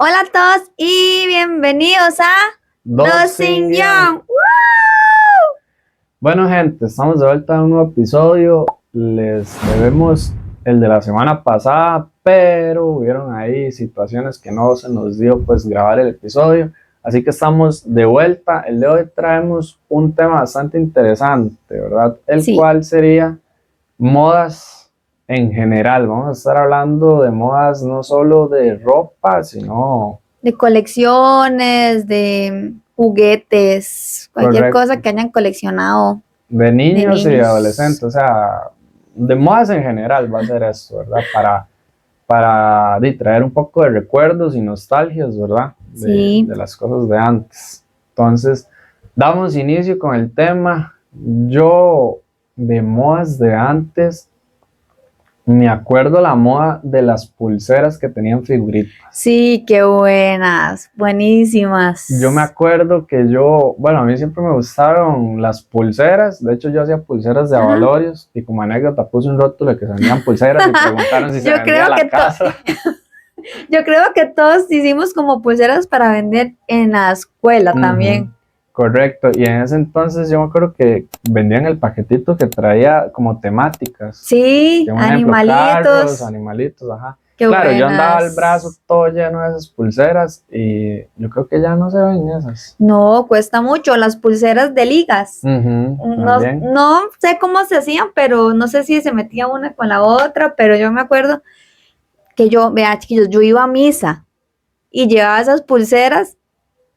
Hola a todos y bienvenidos a Dos Sin sin Guión. guión. Bueno, gente, estamos de vuelta a un nuevo episodio. Les debemos el de la semana pasada, pero hubieron ahí situaciones que no se nos dio pues grabar el episodio. Así que estamos de vuelta. El de hoy traemos un tema bastante interesante, ¿verdad? El Sí. cual sería modas en general. Vamos a estar hablando de modas no solo de ropa, sino... De colecciones, de juguetes, cualquier Correcto. cosa que hayan coleccionado De de niños y niños. adolescentes, o sea, de modas en general va a ser esto, ¿verdad? Para traer un poco de recuerdos y nostalgias, ¿verdad? Sí. De las cosas de antes. Entonces, damos inicio con el tema. Yo, de modas de antes, me acuerdo la moda de las pulseras que tenían figuritas. Sí, qué buenas, buenísimas. Yo me acuerdo que bueno, a mí siempre me gustaron las pulseras. De hecho, yo hacía pulseras de Ajá. abalorios y como anécdota puse un rótulo de que se vendían pulseras y preguntaron si se Yo vendía creo la que casa. Yo creo que todos hicimos como pulseras para vender en la escuela también. Ujú, correcto. Y en ese entonces yo me acuerdo que vendían el paquetito que traía como temáticas. Sí, Que un ejemplo, animalitos. carros, animalitos, ajá. Qué Claro, yo andaba el buenas. brazo todo lleno de esas pulseras y yo creo que ya no se ven esas. No, cuesta mucho. Las pulseras de ligas. No, También. no sé cómo se hacían, pero no sé si se metía una con la otra, pero yo me acuerdo que vea, chiquillos, yo iba a misa y llevaba esas pulseras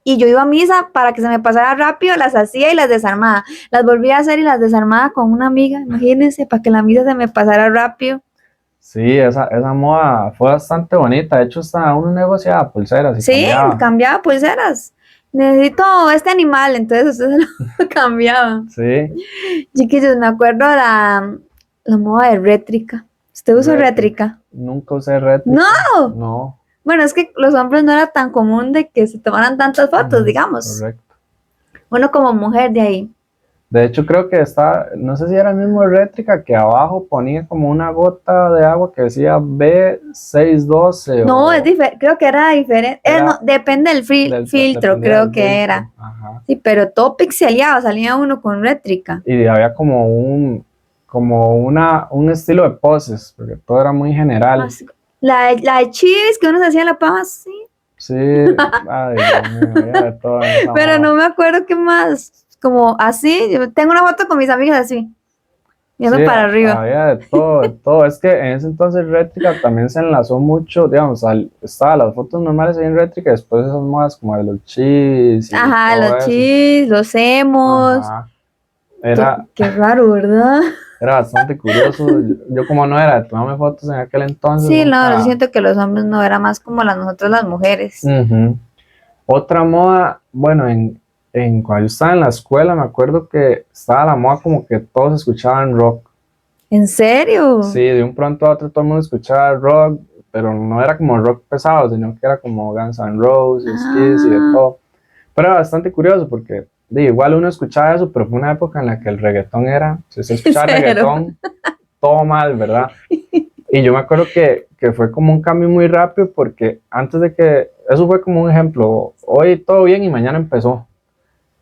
y yo iba a misa para que se me pasara rápido, las hacía y las desarmaba. Las volvía a hacer y las desarmaba con una amiga, imagínense, para que la misa se me pasara rápido. Sí, esa moda fue bastante bonita. De hecho, hasta uno negociaba pulseras y Sí, cambiaba. cambiaba pulseras. Necesito este animal, entonces usted se lo cambiaba. Sí, Chiquillos, me acuerdo la moda de rétrica. ¿Usted usó rétrica? nunca usé rétrica. ¡No! No. Bueno, es que los hombres no era tan común de que se tomaran tantas fotos, digamos. Correcto. Bueno, como mujer de ahí. De hecho, creo que no sé si era el mismo rétrica que abajo ponía como una gota de agua que decía B612. No, o es diferente, creo que era diferente. Era No, depende del filtro, dependía creo del que filtro. era. Ajá. Sí, pero todo pixeleado, salía uno con rétrica. Y había como un estilo de poses, porque todo era muy general. La de Chivis, que uno se hacía la pava, sí. Sí, ay, Dios mío, había de todo en esa Pero moda. no me acuerdo qué más. Como así, yo tengo una foto con mis amigas así, viendo Sí, para arriba. había de todo, de todo. Es que en ese entonces rétrica también se enlazó mucho, digamos, estaban las fotos normales ahí en rétrica, después esas modas como de los chis y Ajá, todo los eso. chis, los emos. Ajá. Era, Qué raro, ¿verdad? era bastante curioso. Yo como no era de tomarme fotos en aquel entonces, Sí, no, yo nunca. siento que los hombres no era más como nosotros las mujeres. Ujú. Otra moda, bueno, cuando yo estaba en la escuela, me acuerdo que estaba la moda como que todos escuchaban rock. ¿En serio? Sí, de un pronto a otro todo el mundo escuchaba rock, pero no era como rock pesado, sino que era como Guns N' Roses, Kiss y de todo. Pero era bastante curioso porque igual uno escuchaba eso, pero fue una época en la que el reggaetón si se escuchaba Cero. reggaetón, todo mal, ¿verdad? Y yo me acuerdo que fue como un cambio muy rápido porque antes de que, eso fue como un ejemplo, hoy todo bien y mañana empezó.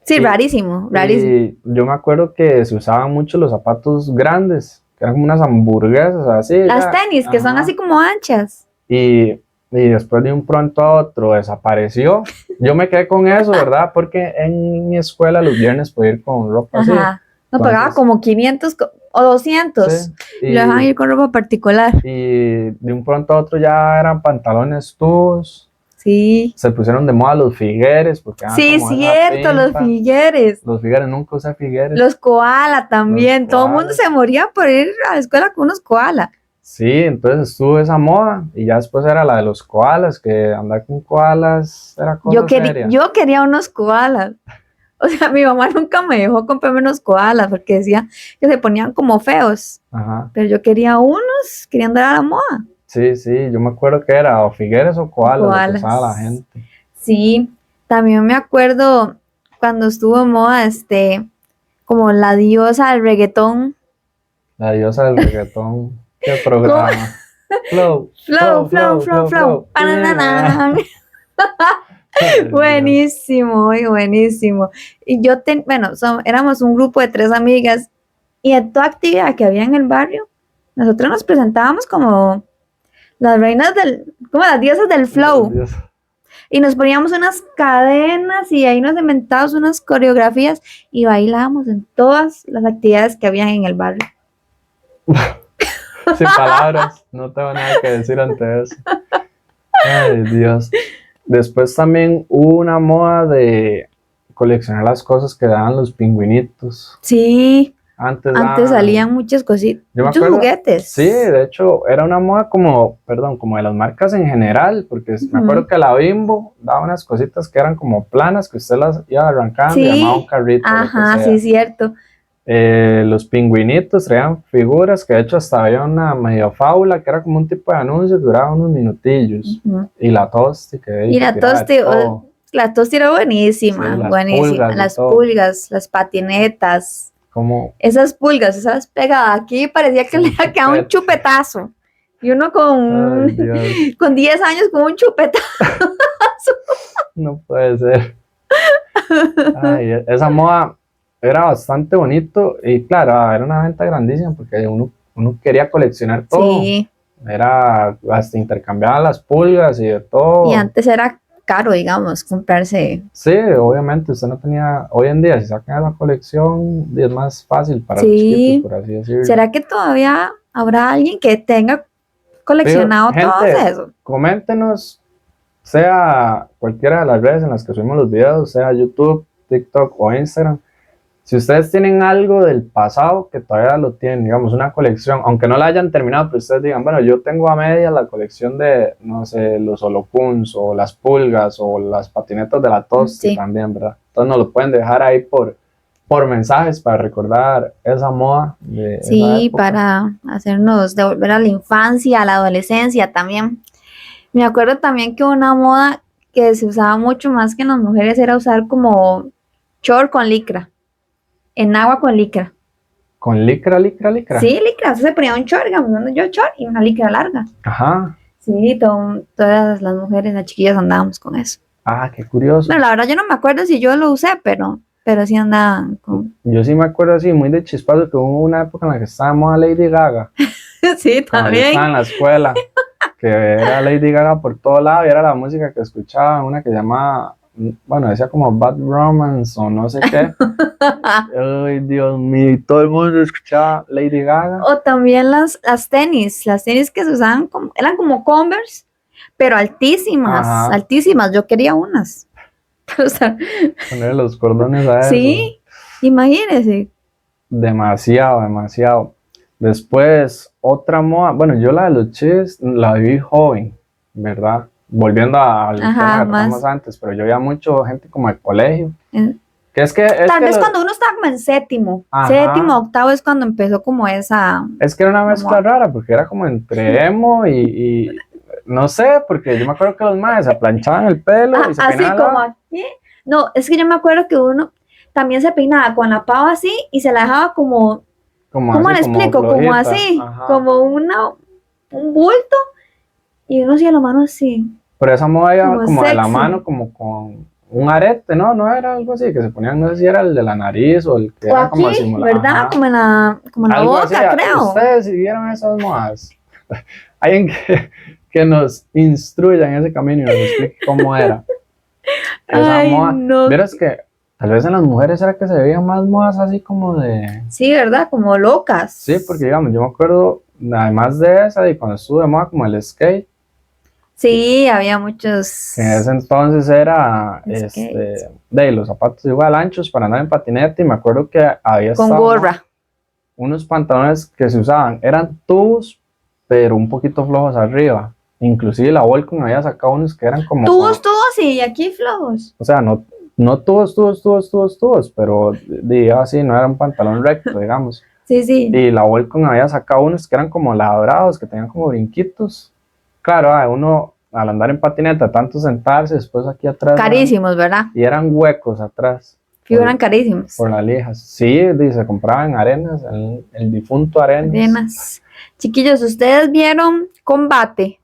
Sí, Y- rarísimo, rarísimo. Y yo me acuerdo que se usaban mucho los zapatos grandes, que eran como unas hamburguesas así. Las ya, tenis, que son ajá. así como anchas. Y después de un pronto a otro desapareció. Yo me quedé con eso, ¿verdad? Porque en mi escuela los viernes podía ir con ropa así. Ajá. No pagaba Entonces, como 500 o 200. sí. Y lo dejaban ir con ropa particular. Y de un pronto a otro ya eran pantalones tubos. Sí. Se pusieron de moda los figueres, porque Sí, como esa cierto, los pinta. figueres. Los figueres, nunca usé figueres. Los koala también. Los Todo el mundo koalas. se moría por ir a la escuela con unos koala. Sí, entonces estuvo esa moda y ya después era la de los koalas, que andar con koalas era cosa seria. Yo quería unos koalas. O sea, mi mamá nunca me dejó comprarme unos koalas porque decía que se ponían como feos. Ajá. Pero yo quería unos, quería andar a la moda. Sí, sí, yo me acuerdo que era o figueres o koalas lo que usaba la gente. Sí, también me acuerdo cuando estuvo en moda, como la diosa del reggaetón. La diosa del reggaetón. ¿Qué programa? Flow, Flow. Pananana. Ay, Dios. Buenísimo, muy buenísimo. Y yo, bueno, éramos un grupo de 3 amigas y en toda actividad que había en el barrio, nosotros nos presentábamos como las reinas como las diosas del flow. Dios. Y nos poníamos unas cadenas y ahí nos inventábamos unas coreografías y bailábamos en todas las actividades que habían en el barrio. Sin palabras, no tengo nada que decir ante eso. Ay, Dios. Después también hubo una moda de coleccionar las cosas que daban los pingüinitos. Sí, Antes antes salían muchas cositas, yo me muchos acuerdo, juguetes. sí, de hecho era una moda como de las marcas en general, porque me acuerdo que la Bimbo daba unas cositas que eran como planas, que usted las iba arrancando y armaba un carrito. Ajá, lo que sea. sí, cierto. Los pingüinitos traían figuras que de hecho hasta había una medio fábula que era como un tipo de anuncio que duraba unos minutillos. Y la Tosti que Y la Tosti era buenísima, sí, buenísima. Las pulgas, las patinetas. Como esas pulgas, esas pegadas aquí parecía que le había quedado un chupetazo. Y uno ay, con 10 años con un chupetazo. No puede ser. Ay, esa moda era bastante bonito y claro, era una venta grandísima porque uno quería coleccionar todo. Sí. Era hasta intercambiaban las pulgas y de todo. Y antes era caro, digamos, comprarse. Sí, obviamente usted no tenía, hoy en día si sacan esa colección es más fácil para los chiquitos, por así decirlo. ¿Será que todavía habrá alguien que tenga coleccionado todo eso? Coméntenos, sea cualquiera de las redes en las que subimos los videos, sea YouTube, TikTok o Instagram, si ustedes tienen algo del pasado que todavía lo tienen, digamos una colección, aunque no la hayan terminado, pero ustedes digan, bueno, yo tengo a media la colección de, no sé, los holocuns o las pulgas o las patinetas de la Tosti también, ¿verdad? Entonces nos lo pueden dejar ahí por mensajes para recordar esa moda de esa época. Para hacernos devolver a la infancia, a la adolescencia también. Me acuerdo también que una moda que se usaba mucho más que en las mujeres era usar como short con licra. En agua con licra. ¿Con licra? Sí, licra. Se ponía un short, digamos, yo short y una licra larga. Ajá. Sí, todas las mujeres, las chiquillas andábamos con eso. Ah, qué curioso. Bueno, la verdad yo no me acuerdo si yo lo usé, pero sí andaban con... Yo sí me acuerdo así, muy de chispazo, que hubo una época en la que estábamos a Lady Gaga. Sí, también. Yo estaba en la escuela, que era Lady Gaga por todo lado y era la música que escuchaba, una que se llamaba, bueno, decía como Bad Romance o no sé qué. Ay, Dios mío, todo el mundo escuchaba Lady Gaga. O también las tenis que se usaban, eran como Converse, pero altísimas, ajá, altísimas. Yo quería unas. O sea, poner los cordones a eso. Sí, imagínese. Demasiado. Después, otra moda, bueno, yo la de los chis la viví joven, ¿verdad? Volviendo al tema que tratamos antes, pero yo veía mucho gente como de colegio. Que Tal vez cuando uno estaba como en séptimo, octavo es cuando empezó como esa... Es que era una mezcla rara, porque era como entre emo y no sé, porque yo me acuerdo que los maes se planchaban el pelo y se peinaban. Así como aquí. No, es que yo me acuerdo que uno también se peinaba con la pava así y se la dejaba como ¿cómo le explico? Como así, como un bulto y uno hacía la mano así. Pero esa moda iba como de la mano, como con un arete, ¿no? No era algo así, que se ponían, no sé si era el de la nariz o el que o era aquí, como simulado. ¿verdad? Como en la boca, así, creo. Ustedes si vieron esas modas, alguien que nos instruya en ese camino y nos explique cómo era esa moda. No. Verás que tal vez en las mujeres era que se veían más modas así como de... Sí, ¿verdad? Como locas. Sí, porque digamos, yo me acuerdo, además de esa, y cuando estuve de moda como el skate. Sí, había muchos... Que en ese entonces era, de los zapatos igual anchos para andar en patineta, y me acuerdo que había... Con gorra. Unos pantalones que se usaban, eran tubos, pero un poquito flojos arriba. Inclusive la Volcom había sacado unos que eran como... Tubos, sí, y aquí flojos. O sea, no tubos, pero digo así, no era un pantalón recto, digamos. Sí. Y la Volcom había sacado unos que eran como labrados, que tenían como brinquitos. Claro, uno al andar en patineta, tanto sentarse, después aquí atrás... Carísimos, ¿verdad? Y eran huecos atrás. Eran carísimos. Por las lijas. Sí, se compraban Arenas, el difunto Arenas. Chiquillos, ¿ustedes vieron Combate?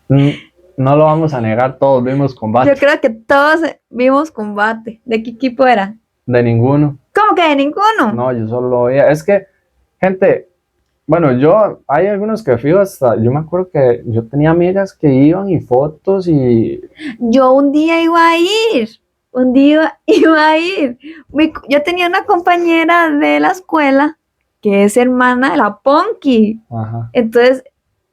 Mm, No lo vamos a negar, todos vimos combate. Yo creo que todos vimos combate. ¿De qué equipo era? De ninguno. ¿Cómo que de ninguno? No, yo solo veía. Es que, gente, bueno, hay algunos que fui hasta, yo me acuerdo que yo tenía amigas que iban y fotos y, Yo un día iba a ir. Un día iba a ir. Yo tenía una compañera de la escuela que es hermana de la Ponky. ajá, Entonces,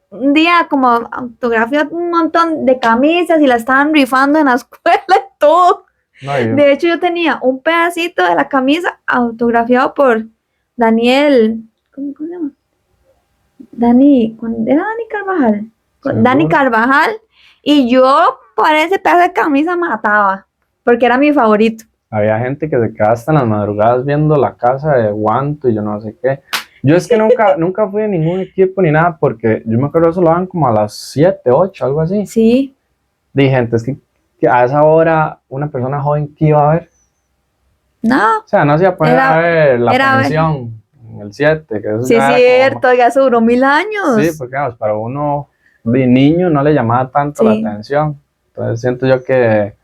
un día como autografió un montón de camisas y la estaban rifando en la escuela y todo. no, De hecho, yo tenía un pedacito de la camisa autografiado por Daniel. ¿Cómo se llama? ¿Era Dani Carvajal? Dani seguro. Carvajal. Y yo por ese pedazo de camisa mataba, porque era mi favorito. Había gente que se quedaba hasta en las madrugadas viendo la casa de Guanto y yo no sé qué. Yo es que nunca fui a ningún equipo ni nada porque yo me acuerdo eso lo daban como a las 7, 8, algo así. Sí, Dije, gente, es que a esa hora una persona joven que iba a ver, no, o sea, no se iba a poner Era- a ver la era- pensión en el 7, que eso sí, ya es era como, cierto, ya se duró 1000 años. sí, porque vamos, para uno de niño no le llamaba tanto la Sí. atención. Entonces siento yo que,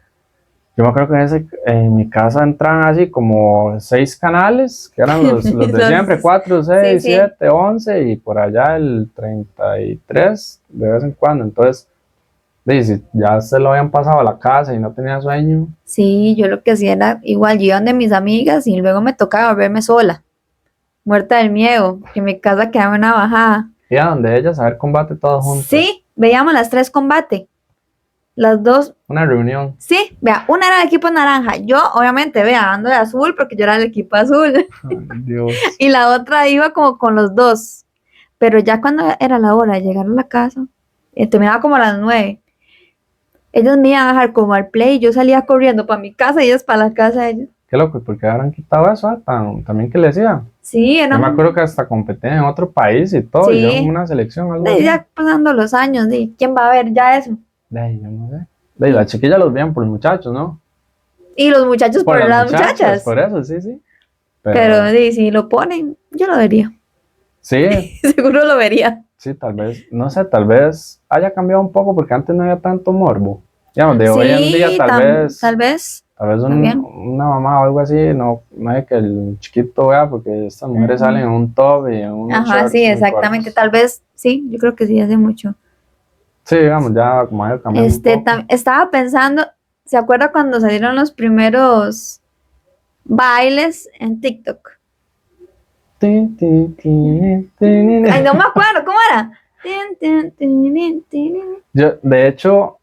yo me acuerdo que en mi casa entraban así como 6 canales, que eran los de Los- siempre, 4, 6, sí. 7, 11 y por allá el 33 de vez en cuando. Entonces, si ya se lo habían pasado a la casa y no tenía sueño, Sí, yo lo que hacía era igual, yo iba de mis amigas y luego me tocaba verme sola, muerta del miedo, que mi casa quedaba en una bajada. iba donde ellas a ver combate todos juntos. Sí, veíamos las 3 combate. Las dos, Una reunión. sí, vea, una era el equipo naranja. Yo, obviamente, vea, ando de azul porque yo era el equipo azul. Ay, Dios. Y la otra iba como con los dos. Pero ya cuando era la hora de llegar a la casa, terminaba como a las 9. Ellos me iban a dejar como al play y yo salía corriendo para mi casa y ellos para la casa de ellos. Qué loco, ¿y por qué habrán quitado eso? También que le decía. Sí, Yo era me acuerdo que hasta competían en otro país y todo, Sí. y yo en una selección, algo así. ya pasando los años, ¿quién va a ver ya eso? Yo no sé. Las chiquillas los veían por los muchachos, ¿no? Y los muchachos por las muchachas. Por eso, sí. Pero si lo ponen, yo lo vería. Sí, Seguro lo vería. sí, tal vez, no sé, tal vez haya cambiado un poco porque antes no había tanto morbo. Digamos, de hoy en día Tal vez. tal vez también. una mamá o algo así, no hay que el chiquito vea porque estas mujeres Ujú. salen en un top y en unos Ajá, shorts sí, muy exactamente. cortos. Tal vez, sí, yo creo que sí, hace mucho. Sí, digamos, ya como ha cambiado un poco. Estaba pensando, ¿se acuerda cuando salieron los primeros bailes en TikTok? Ay, no me acuerdo, ¿cómo era? De hecho,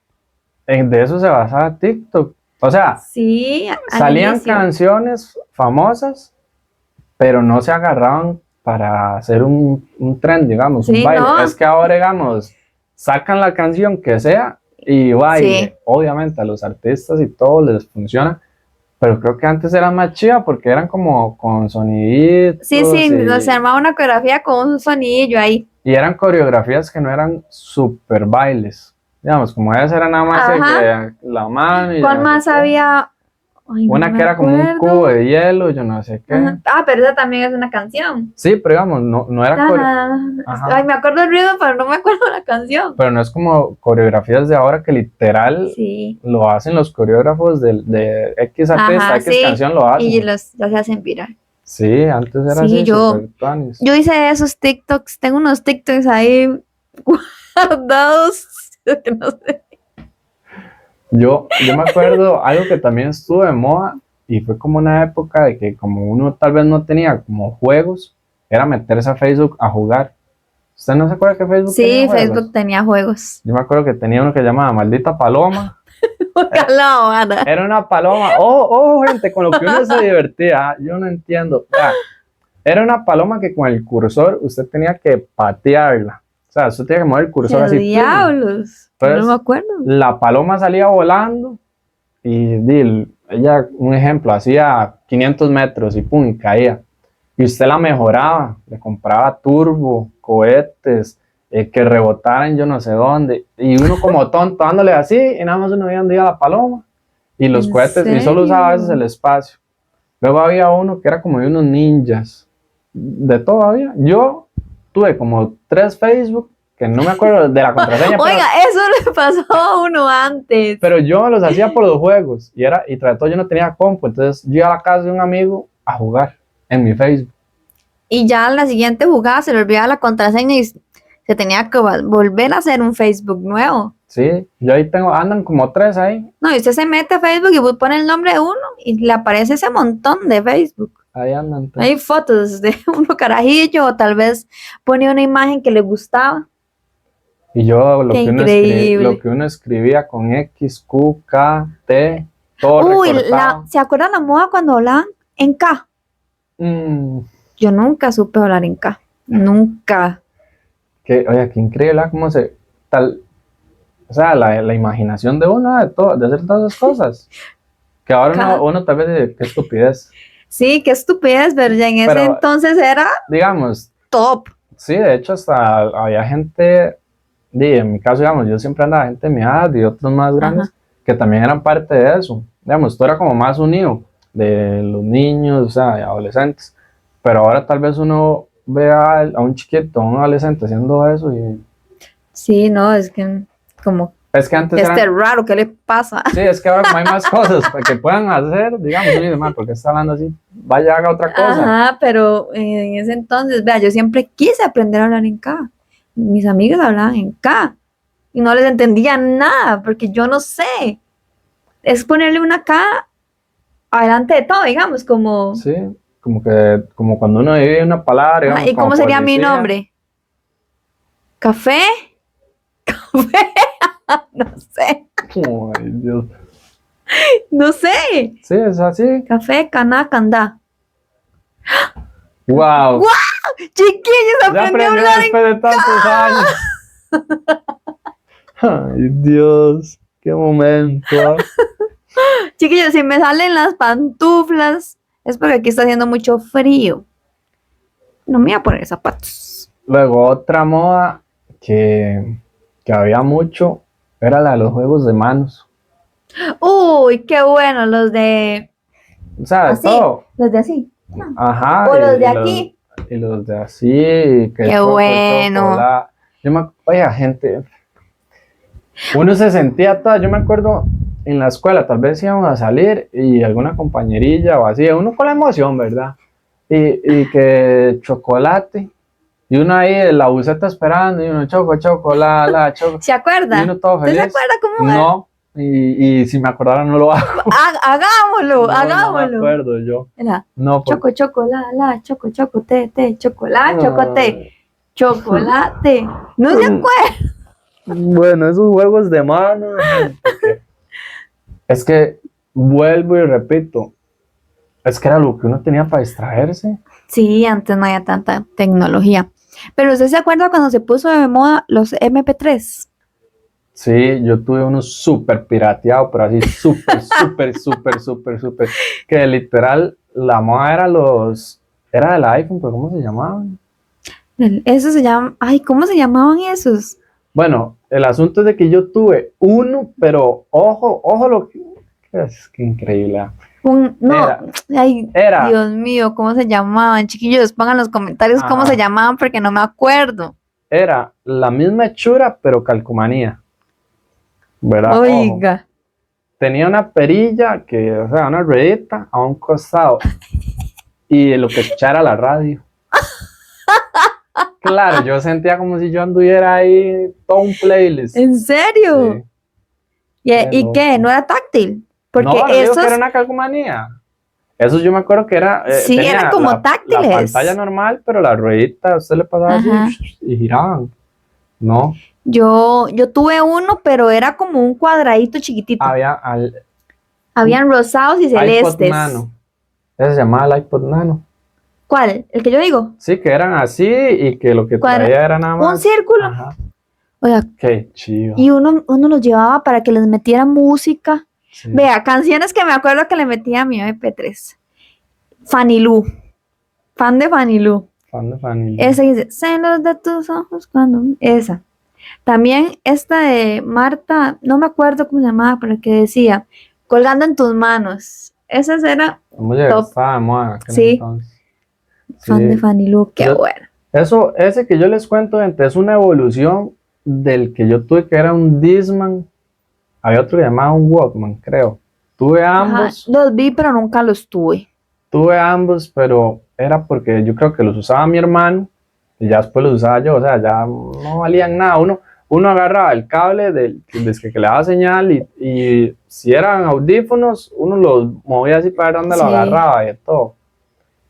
de eso se basaba TikTok. O sea, Sí, al salían inicio. canciones famosas, pero no se agarraban para hacer un trend, digamos, un Sí, baile. no. Es que ahora, digamos, sacan la canción que sea y baile. Sí. Obviamente a los artistas y todo les funciona, pero creo que antes era más chida porque eran como con soniditos Sí, se armaba una coreografía con un sonidillo ahí. y eran coreografías que no eran super bailes. Digamos, como esa era nada más Ajá. la mano y ¿Cuál no más sé qué. había? Ay, no Una me que era como un acuerdo. cubo de hielo, yo no sé qué. Ajá. Ah, pero esa también es una canción. Sí, pero digamos, no era Ajá. Ay, me acuerdo el ritmo, pero no me acuerdo la canción. pero no es como coreografías de ahora que literal Sí. lo hacen los coreógrafos de X artista, Ajá, X sí. canción lo hacen. Y los hacen viral. Sí, antes era Sí, así, super tuanis. Yo hice esos TikToks, tengo unos TikToks ahí guardados. Que no sé. Yo me acuerdo algo que también estuvo de moda y fue como una época de que como uno tal vez no tenía como juegos, era meterse a Facebook a jugar. ¿Usted no se acuerda que Facebook tenía Sí, juegos? Facebook tenía juegos. Yo me acuerdo que tenía uno que llamaba Maldita Paloma. Ojalá, Ana. Era una paloma. Oh, gente, con lo que uno se divertía. Yo no entiendo. Vea, era una paloma que con el cursor usted tenía que patearla. O sea, usted tenía que mover el cursor ¡Qué así. diablos! Entonces, No me acuerdo. la paloma salía volando y ella, un ejemplo, hacía 500 metros y pum, y caía. Y usted la mejoraba, le compraba turbo, cohetes, que rebotaran yo no sé dónde. Y uno como tonto dándole así y nada más uno veía dónde iba la paloma. Y los ¿En cohetes, y solo usaba a veces serio? el espacio. Luego había uno que era como de unos ninjas. De todo había. Yo tuve como 3 Facebook que no me acuerdo de la contraseña, Oiga, eso le pasó a uno antes. pero yo me los hacía por los juegos y tras de todo yo no tenía compu, entonces yo iba a la casa de un amigo a jugar en mi Facebook. Y ya en la siguiente jugada se le olvidaba la contraseña y se tenía que volver a hacer un Facebook nuevo. Sí, yo ahí tengo, andan como 3 ahí. No, y usted se mete a Facebook y pone el nombre de uno y le aparece ese montón de Facebook. Ahí andan. Hay fotos de uno carajillo o tal vez ponía una imagen que le gustaba. Y yo Qué increíble. lo que uno escribía con X, Q, K, T, todo Uy, recortado. ¿se acuerdan la moda cuando hablaban en K? Mm, Yo nunca supe hablar en K. Nunca. oye, qué increíble, ¿ah? Cómo se, tal, o sea, la imaginación de uno de hacer todas esas cosas. Que ahora uno tal vez dice, qué estupidez. Sí, qué estupidez, pero ya en ese Pero, entonces era digamos, top. sí, de hecho hasta había gente, en mi caso, digamos, yo siempre andaba gente de mi edad y otros más grandes, Ajá. que también eran parte de eso. Digamos, esto era como más unido de los niños, o sea, de adolescentes. Pero ahora tal vez uno vea a un chiquito, a un adolescente haciendo eso y Sí, no, es que como es que antes este eran, raro, ¿qué le pasa? sí, es que ahora como hay más cosas para que puedan hacer, digamos, uno dice, "Ma, ¿por qué está hablando así? Vaya, haga otra cosa". Ajá, pero en ese entonces, vea, yo siempre quise aprender a hablar en K. Mis amigas hablaban en K y no les entendía nada porque yo no sé. Es ponerle una K adelante de todo, digamos, como... Sí, como cuando uno divide una palabra, Ajá, digamos, ¿y como cómo sería mi policía. nombre? ¿Café? ¿Café? No sé, Ay, Dios. no sé. Sí, es así. Café, caná, candá. Wow. Chiquillos, Ya aprendí a aprendió hablar en... después de tantos años. Ay, Dios, qué momento. Chiquillos, si me salen las pantuflas, es porque aquí está haciendo mucho frío. No me voy a poner zapatos. Luego, otra moda que había mucho era la de los juegos de manos. Uy, qué bueno, los de O sea, de así, todo. los de así. Ajá. O los de aquí. Y los de así, que Qué choco, bueno. chocolate. Oiga, gente, uno se sentía toda, yo me acuerdo en la escuela, tal vez íbamos a salir y alguna compañerilla o así, uno con la emoción, ¿verdad? Y que chocolate, y uno ahí en la buseta esperando, y uno chocolate, choco, ¿Se y acuerda? uno todo ¿Usted se feliz. acuerda cómo era? No, y si me acordara no lo hago. Hagámoslo, No, no me hagámoslo. acuerdo yo. Era No, chocolate, choco, té, chocolate, chocolate, Ay. chocolate. ¿No se acuerda? Bueno, esos juegos de mano, gente, es que vuelvo y repito, es que era lo que uno tenía para distraerse. Sí, antes no había tanta tecnología. Pero ¿usted se acuerda cuando se puso de moda los MP3? Sí, yo tuve uno súper pirateado, pero así súper, que literal la moda era del iPhone, pero ¿cómo se llamaban? Eso se llama, ay, ¿cómo se llamaban esos? Bueno, el asunto es de que yo tuve uno, pero ojo lo que es que increíble. No, Era, ay, era, Dios mío, ¿cómo se llamaban? Chiquillos, pongan en los comentarios cómo ajá, se llamaban porque no me acuerdo. era la misma hechura, pero calcomanía, ¿verdad? Ojo. Oiga, Tenía una perilla o sea, una ruedita a un costado y lo que escuchara la radio. Claro, yo sentía como si yo anduviera ahí todo un playlist. ¿en serio? Sí, ¿Y, qué y qué? loco. ¿No era táctil? Porque No, no digo que esos era una calcomanía. Eso yo me acuerdo que era, sí tenía eran como la táctiles. pantalla normal, pero la ruedita usted le pasaba Ajá. así y giraban. No, Yo tuve uno, pero era como un cuadradito chiquitito. había Habían rosados y iPod celestes. Nano. Ese se llamaba el iPod Nano. ¿Cuál? ¿El que yo digo? Sí, que eran así y que lo que ¿Cuál? traía era nada más. Un círculo. Ajá. Oiga, Qué chido. y uno los llevaba para que les metiera música. Sí. Vea, canciones que me acuerdo que le metía a mi MP3. Fanny Lu. Fan de Fanny Lu. Fan de Fanny Lu. Esa dice, celos de tus ojos cuando... Esa. También esta de Marta, no me acuerdo cómo se llamaba, pero que decía, colgando en tus manos. Esa era Vamos a top. estaba de moda en aquel Sí. entonces. Fan de Sí. Fanny Lu, qué Yo- bueno. Eso, ese que yo les cuento, gente, es una evolución del que yo tuve, que era un Discman. Había otro que llamaba un Walkman, creo. Tuve Ajá, ambos, los vi, pero nunca los tuve. pero era porque yo creo que los usaba mi hermano y ya después los usaba yo, o sea, ya no valían nada. Uno agarraba el cable desde que le daba señal y si eran audífonos, uno los movía así para ver dónde lo Sí. agarraba y todo.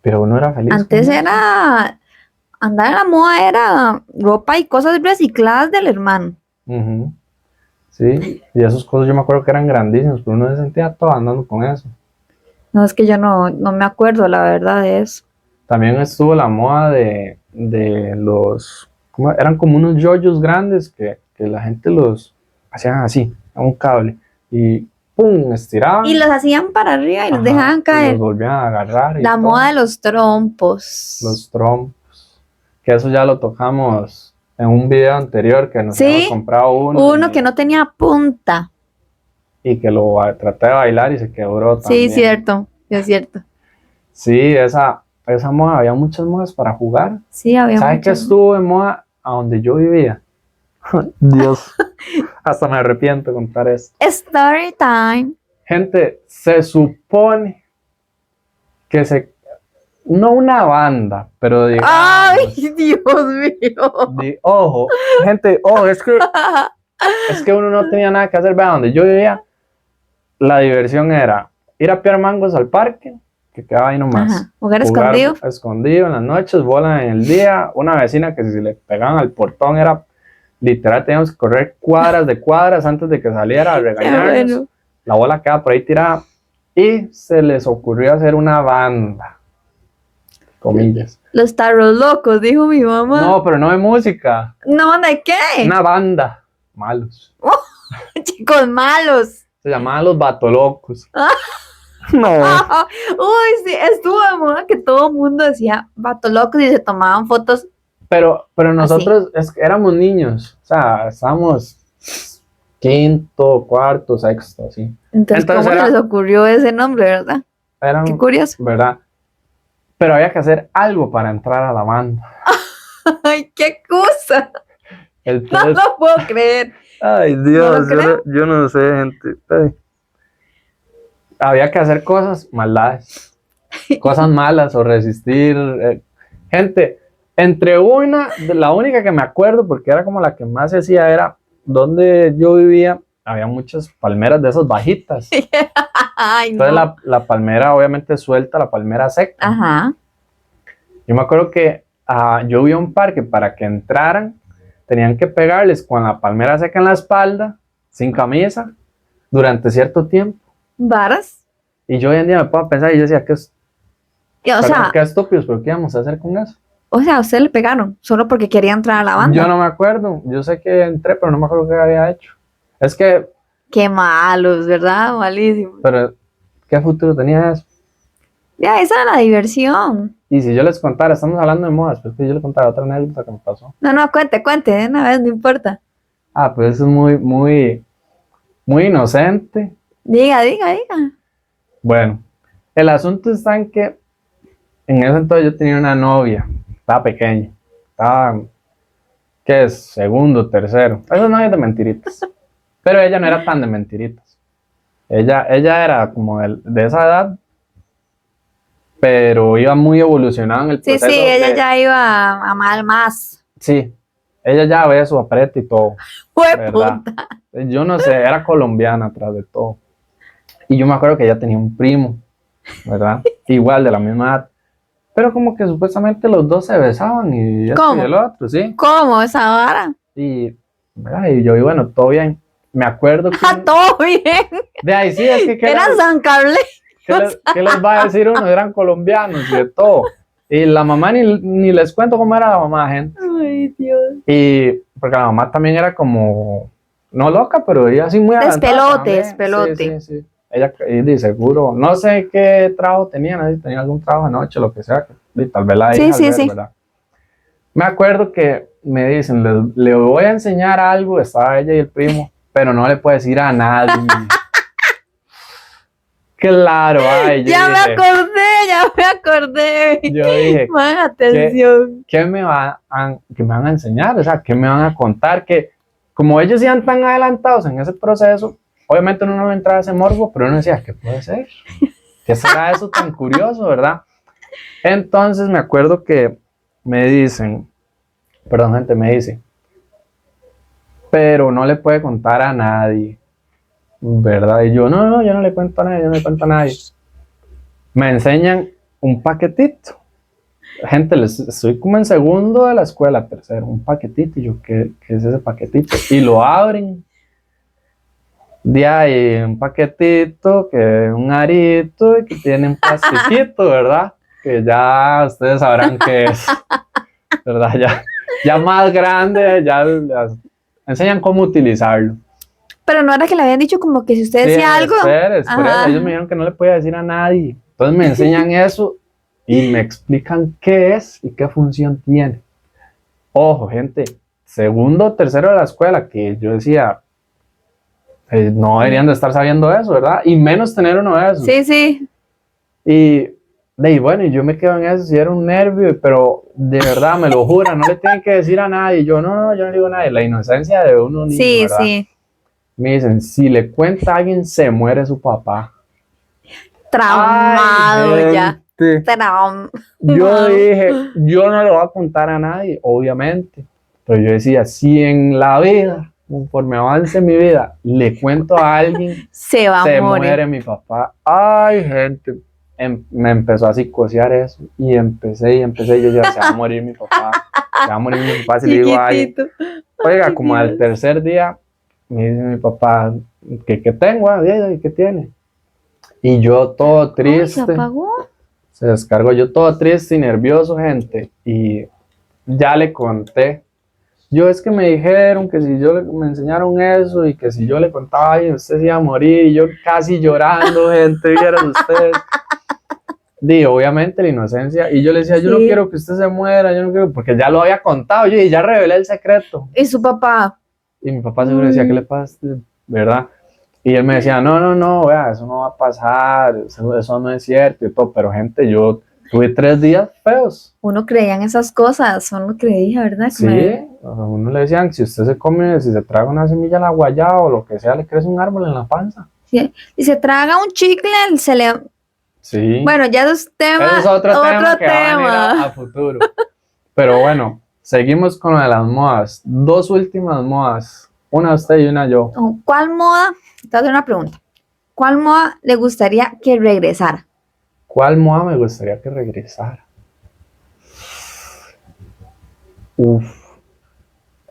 Pero uno era feliz Antes con eso. era, andar en la moda era ropa y cosas recicladas del hermano. Ujú. Sí, y esas cosas yo me acuerdo que eran grandísimos, pero uno se sentía todo andando con eso. No, es que yo no me acuerdo la verdad de eso. También estuvo la moda de los, eran como unos yoyos grandes que la gente los hacían así, a un cable, y ¡pum! Estiraban, Y los hacían para arriba y los ajá, dejaban y los caer. volvían a agarrar y La todo. moda de los trompos. Los trompos, que eso ya lo tocamos en un video anterior, que nos Sí, habíamos comprado uno que no tenía punta. y que traté de bailar y se quebró Sí, también. cierto, es cierto. Sí, esa moda, había muchas modas para jugar. Sí, había ¿Sabe qué muchos. estuvo de moda a donde yo vivía? Dios, hasta me arrepiento de contar esto. Story time. Gente, se supone que no una banda, pero digamos, Ay, Dios mío. ojo, gente, ojo, es que uno no tenía nada que hacer. Vea, donde yo vivía, la diversión era ir a piar mangos al parque, que quedaba ahí nomás. Ajá, jugar Jugar escondido. escondido en las noches, bola en el día. Una vecina que si le pegaban al portón era literal, teníamos que correr cuadras de cuadras antes de que saliera a Qué regañarnos. bueno. La bola quedaba por ahí tirada y se les ocurrió hacer una banda, comillas. Los tarros locos, dijo mi mamá. No, pero no de música, No, ¿de qué? una banda, malos. Chicos malos. Se llamaban los Batolocos. No, Uy, sí, estuvo de moda que todo el mundo decía vato locos y se tomaban fotos. pero nosotros éramos niños, o sea, estábamos quinto, cuarto, sexto, así. Entonces, ¿cómo Entonces se les ocurrió ese nombre, verdad? eran, Qué curioso. ¿verdad? Pero había que hacer algo para entrar a la banda. Ay, qué cosa. No Entonces, lo puedo creer. ay No Dios, lo creo. yo no sé, gente. Ay. Había que hacer cosas maldades, cosas malas o resistir. Gente, la única que me acuerdo, porque era como la que más se hacía, era donde yo vivía, había muchas palmeras de esas bajitas. Ay, Entonces no. la palmera obviamente suelta, la palmera seca. Ajá. Yo me acuerdo que yo vi un parque para que entraran, tenían que pegarles con la palmera seca en la espalda, sin camisa, durante cierto tiempo. ¿Varas? Y yo hoy en día me puedo pensar y yo decía, O qué estúpidos, pero ¿qué íbamos a hacer con eso? sea, a usted le pegaron solo porque quería entrar a la banda. Yo no me acuerdo, yo sé que entré, pero no me acuerdo qué había hecho. Es que, Qué malos, ¿verdad? Malísimo. pero, ¿qué futuro tenía eso? Ya, esa era la diversión. Y si yo les contara, estamos hablando de modas, pues que yo les contara otra anécdota que me pasó. No, cuente, de una vez, no importa. Pues eso es muy inocente. Diga. Bueno, el asunto está en que en ese entonces yo tenía una novia, estaba pequeña, estaba, ¿qué es? Segundo, tercero. Esas novias de mentiritas. Pero ella no era tan de mentiritas. Ella era como de esa edad, pero iba muy evolucionada en el Sí, proceso. ella ya iba a mal más. Sí, ella ya ve su aprete y todo. ¡Fue ¿Verdad? puta! Yo no sé, era colombiana tras de todo. Y yo me acuerdo que ella tenía un primo, ¿verdad? Igual, de la misma edad. Pero como que supuestamente los dos se besaban y esto ¿Cómo? y el otro, ¿sí? ¿Cómo esa vara? Y, ¿verdad? Y yo, y bueno, todo bien. Me acuerdo que... Todo bien. De ahí sí, es que... Era San Carlos. ¿Qué les va a decir uno? Eran colombianos y de todo. Y la mamá, ni les cuento cómo era la mamá, gente. Ay, Dios. Y porque la mamá también era como... No loca, pero ella así muy adelantada también. Despelote. Sí. Ella, y de seguro, no sé qué trabajo tenía, no sé si tenía algún trabajo de noche, lo que sea, y tal vez la hija, Sí. ¿verdad? Me acuerdo que me dicen, le voy a enseñar algo, estaba ella y el primo, pero no le puedo decir a nadie. Claro, ay, Ya me acordé. yo dije, Man, atención. ¿qué me van a enseñar? O sea, ¿qué me van a contar? Que como ellos iban tan adelantados en ese proceso, obviamente uno no entraba a ese morbo, pero uno decía, ¿qué puede ser? ¿Qué será eso tan curioso, verdad? Entonces me acuerdo que me dicen, perdón, gente, me dice, pero no le puede contar a nadie, ¿verdad? Y yo, no, yo no le cuento a nadie, yo no le cuento a nadie. Me enseñan un paquetito. Gente, estoy como en segundo de la escuela, tercero, un paquetito. Y yo, ¿qué es ese paquetito? Y lo abren. De ahí, un paquetito, que es un arito y que tiene un plastiquito, ¿verdad? Que ya ustedes sabrán qué es, ¿verdad? Ya más grande, ya les enseñan cómo utilizarlo. Pero no era que le habían dicho como que si usted Sí, decía algo. espere. Ajá. Ellos me dijeron que no le podía decir a nadie. Entonces me enseñan eso y me explican qué es y qué función tiene. Ojo, gente, segundo, tercero de la escuela, que yo decía, no deberían de estar sabiendo eso, ¿verdad? Y menos tener uno de esos. Sí, sí. Y bueno, y yo me quedo en eso, si era un nervio, pero de verdad, me lo juro, no le tienen que decir a nadie. Yo no, yo no le digo a nadie. La inocencia de uno niño, Sí, ¿verdad? sí. Me dicen, si le cuenta a alguien, se muere su papá. Traumado Ay, ya. gente. Yo dije, yo no le voy a contar a nadie, obviamente. Pero yo decía, si en la vida, conforme avance mi vida, le cuento a alguien, se va a se morir. muere mi papá. Ay, gente. Me empezó a psicosear eso. Y empecé. Y yo decía, se va a morir mi papá. Se va a morir mi papá. Si le digo a alguien. Oiga, Ay, como Dios. al tercer día, me dice mi papá, ¿qué tengo? ¿Qué tiene? Y yo todo Ay, triste. se apagó. Se descargó, yo todo triste y nervioso, gente. Y ya le conté. Yo es que me dijeron que si me enseñaron eso y que si yo le contaba a alguien, usted se iba a morir. Y yo casi llorando, gente, vieron ustedes. Digo, obviamente la inocencia. Y yo le decía, yo no Sí. quiero que usted se muera, yo no quiero, porque ya lo había contado yo y ya revelé el secreto. Y su papá. Y mi papá seguro decía, ¿qué le pasa? ¿Verdad? Y él me decía, no, vea, eso no va a pasar, eso no es cierto y todo. Pero gente, yo tuve 3 días feos. Uno creía en esas cosas, uno creía, ¿verdad? Sí, a uno le decían, si usted se come, si se traga una semilla a la guayaba o lo que sea, le crece un árbol en la panza. Sí. Y se traga un chicle, se le... Sí. Bueno, ya es tema, Ese es otro tema que va a venir a futuro. Pero bueno, seguimos con lo de las modas. 2 últimas modas. Una usted y una yo. ¿Cuál moda? Te voy a hacer una pregunta. ¿Cuál moda le gustaría que regresara? ¿Cuál moda me gustaría que regresara? Uf.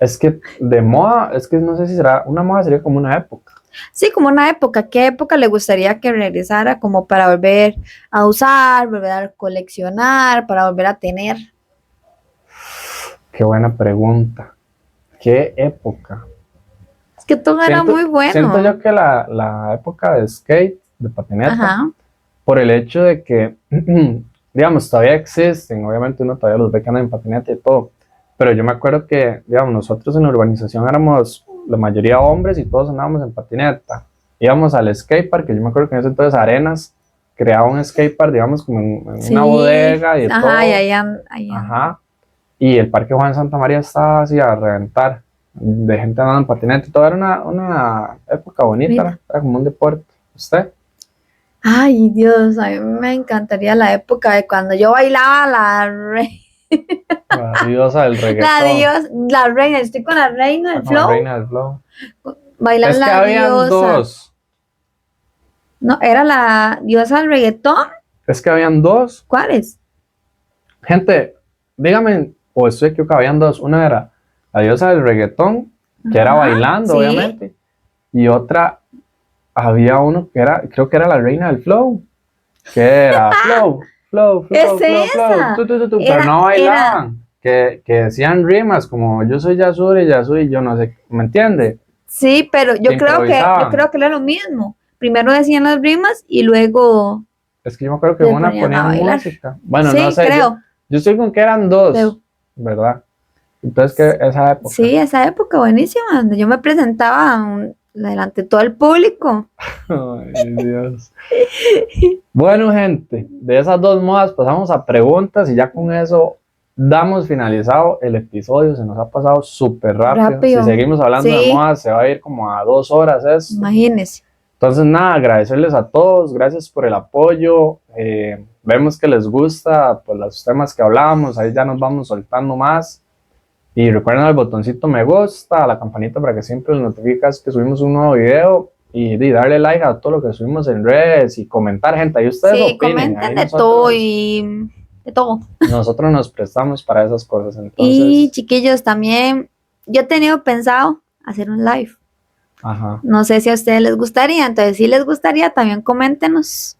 Es que de moda, es que no sé si será, una moda sería como una época. Sí, como una época. ¿Qué época le gustaría que regresara como para volver a usar, volver a coleccionar, para volver a tener? Qué buena pregunta. ¿Qué época? Es que todo era muy bueno. Siento yo que la época de skate, de patineta, Ajá. por el hecho de que, digamos, todavía existen, obviamente uno todavía los ve que andan en patineta y todo, pero yo me acuerdo que, digamos, nosotros en la urbanización éramos la mayoría hombres y todos andábamos en patineta. Íbamos al skatepark, que yo me acuerdo que en ese entonces Arenas creaba un skatepark, digamos, como en Sí. una bodega y todo. Ajá, y allá. Ajá. Y el Parque Juan Santa María estaba así a reventar de gente andando en patineta y todo. Era una época bonita, Mira. era como un deporte. ¿Usted? Ay, Dios, a mí me encantaría la época de cuando yo bailaba La diosa del reggaetón. la reina, estoy con la reina del La flow. reina del flow. Bailar Es que la habían diosa. 2. No, era la diosa del reggaetón. Es que habían 2. ¿Cuál es? Gente, dígame, o estoy equivocado, habían 2. Una era la diosa del reggaetón, que era Ajá, bailando, sí. obviamente. Y otra, había uno que era, creo que era la reina del flow. Que era flow. Es esa. Pero no bailaban. Que decían rimas como yo soy Yasuri, yo no sé, ¿me entiende? Sí, pero yo creo Improvisaban. que era lo mismo. Primero decían las rimas y luego Es que yo me acuerdo que les una ponían a ponían bailar. música. Bueno, sí, no sé. creo. Yo estoy con que eran 2, Creo. ¿verdad? Entonces, que esa época. Sí, esa época buenísima, donde yo me presentaba delante de todo el público. Ay, Dios. Bueno, gente, de esas dos modas pasamos a preguntas y ya con eso damos finalizado el episodio. Se nos ha pasado súper rápido. Rápido. Si seguimos hablando de Sí. modas, se va a ir como a 2 horas esto. Imagínense. Entonces, nada, agradecerles a todos, gracias por el apoyo. Vemos que les gusta pues, los temas que hablábamos, ahí ya nos vamos soltando más. Y recuerden el botoncito me gusta, la campanita para que siempre les notificas que subimos un nuevo video. Y darle like a todo lo que subimos en redes y comentar, gente. Ahí ustedes Sí, opinen. comenten Ahí de todo y de todo. nosotros nos prestamos para esas cosas. Entonces, Y chiquillos, también yo he tenido pensado hacer un live. ajá. No sé si a ustedes les gustaría, entonces si les gustaría, también coméntenos.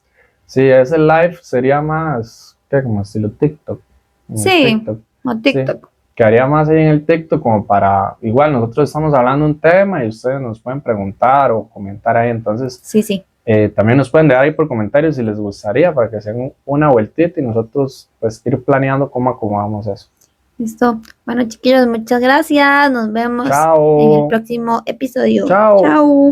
Sí, ese live sería más, ¿qué? Como estilo TikTok. En el Sí, TikTok. o TikTok. Quedaría más ahí en el TikTok como para, igual nosotros estamos hablando un tema y ustedes nos pueden preguntar o comentar ahí, entonces Sí. también nos pueden dejar ahí por comentarios si les gustaría para que se den una vueltita y nosotros pues ir planeando cómo acomodamos eso. Listo. Bueno, chiquillos, muchas gracias. Nos vemos en el Chao. próximo episodio. Chao. Chao.